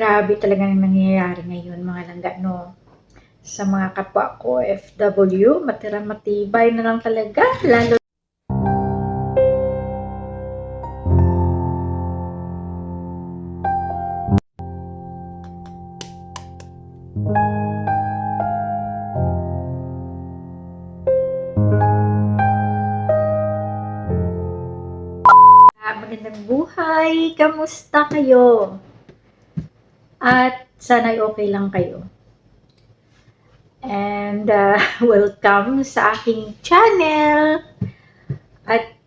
Grabe talaga ang nangyayari ngayon mga langga, no? Sa mga kapwa ko, FW, matibay na lang talaga, lalo magandang buhay, kamusta kayo? At sana'y okay lang kayo. And welcome sa aking channel. At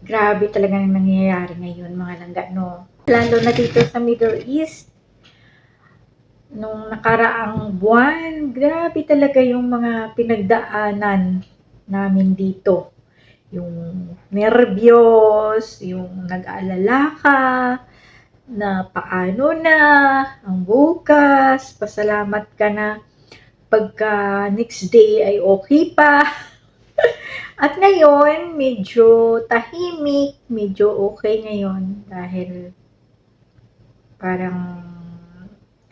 grabe talaga ang nangyayari ngayon mga langga, no? Lalo na dito sa Middle East, nung nakaraang buwan, grabe talaga yung mga pinagdaanan namin dito. Yung nerbiyos, yung nag-aalala ka, na paano na, ang bukas, pasalamat ka na pagka next day ay okay pa. At ngayon, medyo tahimik, medyo okay ngayon dahil parang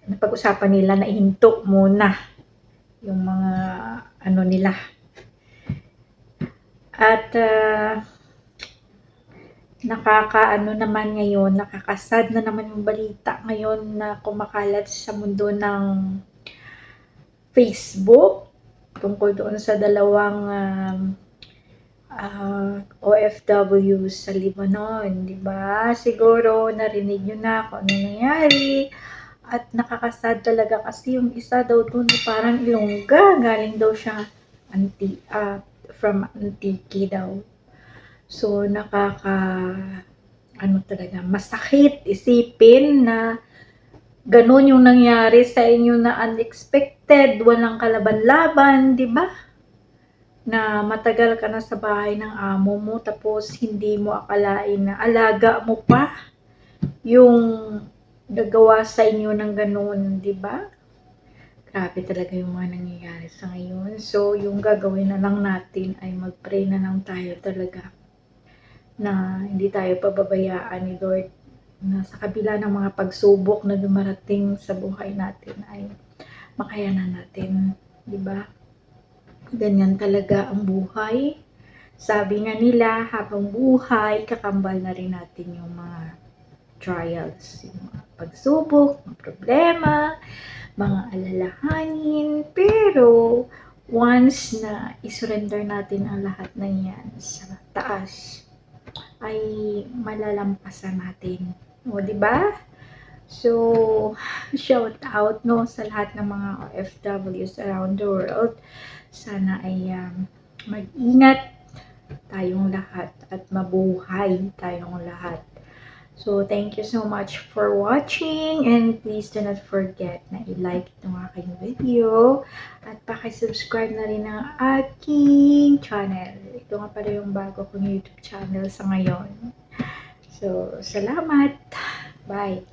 napag-usapan nila na ihinto muna yung mga ano nila. At nakakaano naman ngayon, nakakasad na naman yung balita ngayon na kumakalat sa mundo ng Facebook tungkol doon sa dalawang OFW sa Lebanon, di ba? Siguro narinig nyo na kung ano nangyari. At nakakasad talaga kasi yung isa daw doon parang Ilongga, galing daw siya from Antique daw. So ano talaga, masakit isipin na ganun yung nangyari sa inyo na unexpected, walang kalaban-laban, di ba? Na matagal ka na sa bahay ng amo mo tapos hindi mo akalain na alaga mo pa yung gagawa sa inyo ng ganun, di ba? Grabe talaga yung mga nangyayari sa ngayon. So, yung gagawin na lang natin ay mag-pray na lang tayo talaga na hindi tayo pababayaan ni Lord na sa kabila ng mga pagsubok na dumarating sa buhay natin ay makayanan natin, di ba? Ganyan talaga ang buhay. Sabi nga nila, habang buhay, kakambal na rin natin yung mga trials, yung mga pagsubok, mga problema, mga alalahanin, pero once na isurrender natin ang lahat na yan sa taas, ay malalampasan natin. O, di ba? So, shout out no sa lahat ng mga OFWs around the world. Sana ay mag-ingat tayong lahat at mabuhay tayong lahat. So, thank you so much for watching and please do not forget na i-like itong aking video at pakisubscribe na rin ang aking channel. Ito nga pala yung bago kong YouTube channel sa ngayon. So, salamat! Bye!